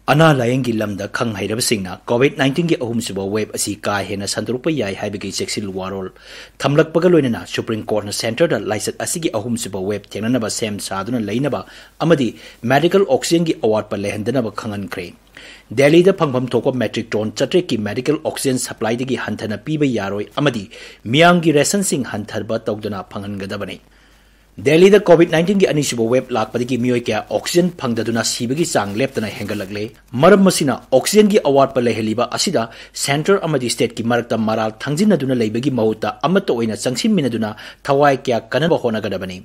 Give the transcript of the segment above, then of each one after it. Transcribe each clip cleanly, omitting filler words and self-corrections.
अना लायंगी लमदा खंग हैरबसिंगना कोविड-19 की अहुमसुब वेब असी का हेना संदरुप याय हाइबगी सेक्सिल वारोल थमलकपग लोइनना सुप्रीम कोर्ट सेंटर दा लाइसेंस असिगी अहुमसुब वेब थेंगनबा सेम सादुना लैनबा अमदी मेडिकल ऑक्सीजन की अवार्ड पर लेहंदनबा खंगनख्रे दिल्ली दा फंगफम थोको मेट्रिक टन चट्रे की मेडिकल ऑक्सीजन सप्लाई दगी हंथना पीबा यारोय अमदी मियांगी रेशनसिंग हंथरबा तौदना फंगनगदबने दिल्ली दा कोविड-19 की अनिसुब वेब लाकपदगी मियोय क्या ऑक्सीजन फंगदुना सीबगी चांग लेपतना हेंगलगले मरम मसिना ऑक्सीजन की अवार्ड पर लेहलिबा असिदा सेंटर अमदी स्टेट की मरकता मराल थंगजिनदुना लेबगी महुता अमत ओइना चंगसिमिनदुना थवाय क्या कनबा होनगदबने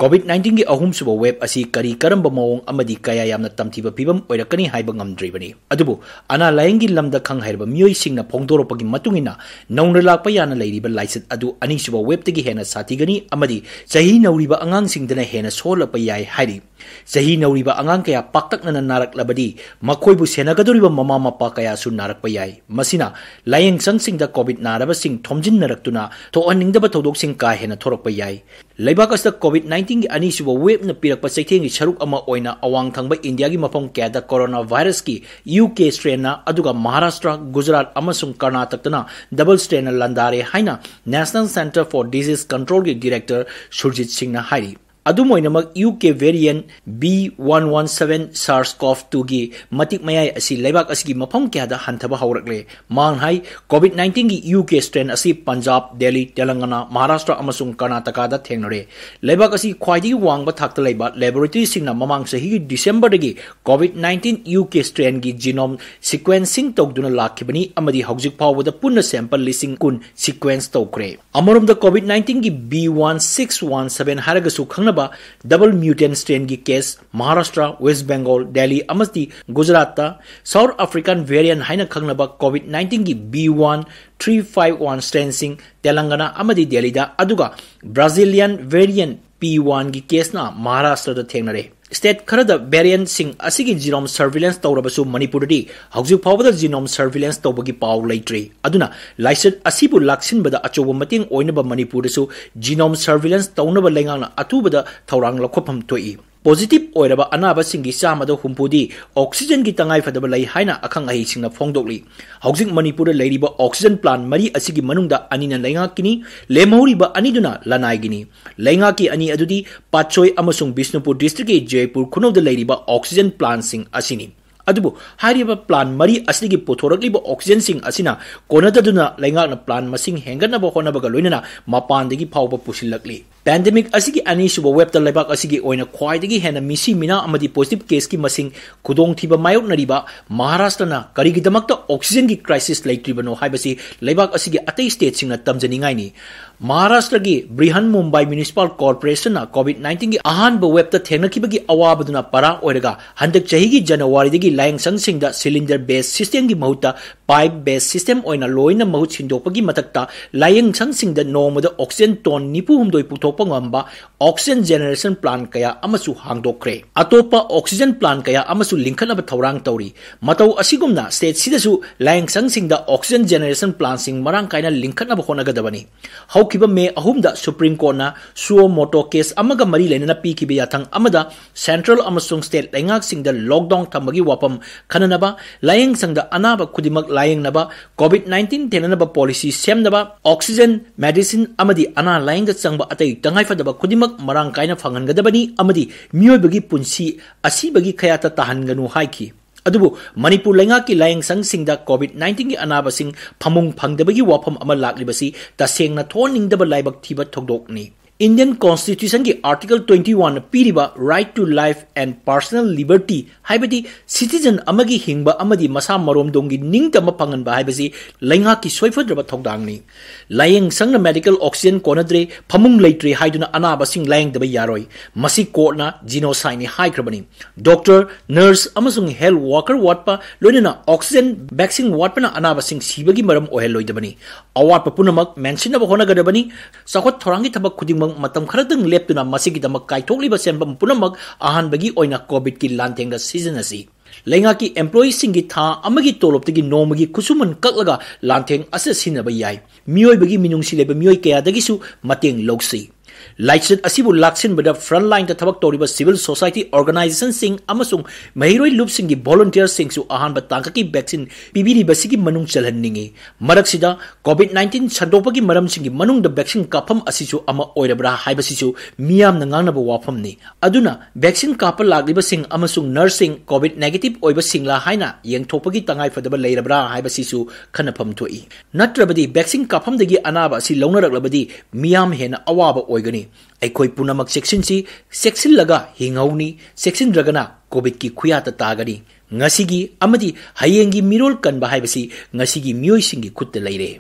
कोविड-19 की अहुमसुब वेब असी करी करंब मवोंग अमदी कया यामना तमथिबा पिबम ओइरकनी हाइबा ngamdribani अदुबु अना लायंगी लमदा खंग हैरबा मियोय सिंगना फोंगदोरपगी मतुंगिना नौंना लाकपा याना लैरिबा लाइसेंस अदु अनिसुब वेब तगी हेना साथिगनी अमदी सही नौरी अंगांग सिंगदना हेना सोलप याय हाइरि सही नौरीबा अंगांग कया पाक्तकना नारकलबदी मखोइबु सेनगदोरिबा ममा मपा कया सु नारकपा याय मसिना लायंग संगसिंगदा कोविड नारबा सिंग थोमजिन नरकतुना थोअनिंगदबा थौदोक सिंग का हेना थोरकपा याय लेबाक अस्त कोविड-19 की अनिसुब वेब न पिरकपा चैथेंगी सरुक अमा ओइना अवांग थंगबा इंडिया की मफम क्यादा कोरोना वायरस की यूके स्ट्रेन ना अदुगा महाराष्ट्र गुजरात अमसुंग कर्नाटक तना डबल स्ट्रेन लंदारे हाइना national centre for disease control की डायरेक्टर सुरजीत सिंह ना हाइरि अदुमोइनमक यूके वेरिएंट B117 SARS-CoV-2 की मतिक मयाय असि लेबाक असि मफम क्यादा हंथबा हौरकले मांग हाई कोविड-19 की यूके स्ट्रेन असि पंजाब दिल्ली तेलंगाना महाराष्ट्र अमसुंग कर्नाटका दा थेंगनरे लेबाक असि ख्वाइदगी वांगबा थाकता लेबा लैबोरेटरी सिंगना ममांग सही डिसेंबर दगी कोविड-19 यूके स्ट्रेन की जीनोम सीक्वेंसिंग तौदुना लाखिबनी अमदी हौजिक फावबदा पुन्ना सैंपल लिसिंग कुन सीक्वेंस तौख्रे अमरोमदा कोविड-19 की B1617 हारगसु डबल म्यूटेंट स्ट्रेन की केस महाराष्ट्र वेस्ट बंगाल दिल्ली अमस्ती गुजरात साउथ अफ्रीकन वेरिएंट हाइना खंगनबा कोविड-19 की B1351 स्ट्रेन सिंग तेलंगाना अमदी दिल्ली दा अदुगा ब्राजीलियन वेरिएंट P1 की केस ना महाराष्ट्र दा थेंगनरे स्टेट खरद वेरिएंट सिंग असिगी जीनोम सर्विलेंस तौरबसु मणिपुरदी हौजिक फावबदा जीनोम सर्विलेंस तौबगी पाव लैत्रे अदुना लाइसेंस असिबु लाक्सिनबदा अचौब मतेंग ओइनबा मणिपुरदसु जीनोम सर्विलेंस तौनबा लेंगांगना अथुबदा थौरांग लखोफम थोई पॉजिटिव ओइरबा अनाबा सिंगी चामदा हुंपुदी ऑक्सीजन की तंगाई फदबा लै हाइना अखंग अहि सिंगना फोंगदोकली हौजिक मणिपुर लैरिबा ऑक्सीजन प्लांट मरी असिगी मनुंगदा अनिना लैंगाकिनी लेमौरिबा अनिदुना लनाइगिनी लैंगाकी अनि अदुदी पाचोय अमसुंग बिष्णुपुर डिस्ट्रिक्ट के जयपुर खुनौदा लैरिबा ऑक्सीजन प्लांट सिंग असिनी अदुबु हारिबा प्लान मरी असलिगी पोथोरकलिबा ऑक्सीजन सिंग असिना कोनददुना लैंगाकना प्लान मसिंग हेंगनबा होनबगा लोइनना मपानदगी फावबा पुसिलकली पैंडेमिक असिगी अनिसुब वेबता लेबाक असिगी ओइना ख्वाइदगी हेना मिसी मिना अमदी पॉजिटिव केस की मसिंग खुदोंग थिबा मायोकनरिबा महाराष्ट्रना करिगिदमक्ता ऑक्सीजन की क्राइसिस लैत्रिबनो हाइबसी लेबाक असिगी अतै स्टेट सिंगना तमजनिंगाइनी महाराष्ट्र की बृहन मुंबई म्युनिसिपल कॉर्पोरेशन कोविड-19 की अहानब वेबता थेंगनखिबगी अवाबदुना परा ओइरगा हंदक चहिगी जनवरी लायंग संगसिंगदा सिलिंडर बेस सिस्टम की महुता पाइप बेस सिस्टम ओइना लोइना महु छिंदोपगी मतकता लायंग संगसिंगदा नोमदा ऑक्सीजन टन 9 पुथोपा ngamba ऑक्सीजन जनरेशन प्लांट कया अमसु हांगदोक्रे अतोपा ऑक्सीजन प्लांट कया अमसु लिंखनबा थौरांग तौरी मतौ असिगुमना स्टेट सिदसु लायंग संगसिंगदा ऑक्सीजन जनरेशन प्लांट सिंग मरांग कायना लिंखनबा होनगदबनी हौकिबा मे अहुमदा सुप्रीम कोर्टना सुओ मोटो केस अमगा मरी लेना पीकिबे याथंग अमदा सेंट्रल अमसुंग स्टेट लायंगाक सिंगदा लॉकडाउन थमबगी वापम खननबा लायंग संगदा अनाबा खुदिमक लायंगनबा कोविड-19 थेननबा पॉलिसी सेमनबा ऑक्सीजन मेडिसिन अमदी अना लायंग चंगबा अतै तंगाई फदबा खुदिमक मरांग कायना फंगनगदबनी अमदी मियोबगी पुंसी असिबगी खयाता ताहनगनु हाइखी अदुबु मणिपुर लैंगा की लायंग संगसिंगदा कोविड-19 की अनाबसिंग फमुंग फंगदबगी वाफम अमा लाक्लिबसी तसेंगना थोनिंगदबा लाइबक थिबा थोगदोकनी इंडियन कॉन्स्टिट्यूशन की आर्टिकल 21 पीरिबा right to life and personal liberty हाइबदी सिटीजन अमगी हिंगबा अमदी मसा मरोमदोंगी निंगतम फंगनबा हाइबसी लैंगा की सोइफद्रबा थोगदांगनी लायंग संग मेडिकल ऑक्सीजन कोनद्रे फमुंग लैत्रे हाइदुना अनाबसिंग लायंगदबा यारोय मसी कोर्टना जिनोसाइनी हाइख्रबनी डॉक्टर नर्स अमसुंग हेल्थ वर्कर वाटपा लोइनना ऑक्सीजन वैक्सीन वाटपना अनाबसिंग सिबगी मरम ओहेलोइदबनी अवाटपा पुनमक मेंशनबा होनगदबनी सखोत थोरांगी थबक खुदिंग मतम खरदंग लेप्तुना मसिगिदमक काइथोकलिबा सेंबम पुनमक अहानबगी ओइना कोविड की लांथेंगा सीजन असी लैंगा की एम्प्लॉई सिंगी था अमगी तोलोपतगी नोमगी खुसुमन ककलगा लांथेंग असे सिनबा याय मियोइबगी मिनुंगसी लेबा मियोइ कयादगिसु मतेंग लौसी लाइचत असिबु लाक्सिनबदा फ्रंट लाइन ता थबक तौरिबा सिविल सोसाइटी ऑर्गेनाइजेशन सिंग अमसुंग महिरोई लुप सिंगी वॉलंटियर सिंगसु अहानबा तांककी वैक्सीन पिबिरिबसिगी मनुंग चलहन्निंगी मरकसिदा कोविड-19 संदोपगी मरमसिंगी मनुंग द वैक्सीन काफम असिसु अमा ओइरबरा हाइबसिसु मियाम नंगांगनबा वाफमनी अदुना वैक्सीन कापल लागलिबा सिंग अमसुंग नर्सिंग कोविड नेगेटिव ओइबा सिंगला हाइना येंगथोपगी तंगाई फदबा लेरबरा हाइबसिसु खनफम थोई नत्रबदी वैक्सीन काफमदगी अनाबा असि लौनरकलबदी मियाम हेना अवाबा ओइगनी अखोई पुनमक सेक्सिन लगा हिंगौनी सेक्सिन रगना कोविड की खुयाता तागनी ngasi gi amadi hayengi mirol kan ba haibasi ngasi gi miyoi singi khutte leire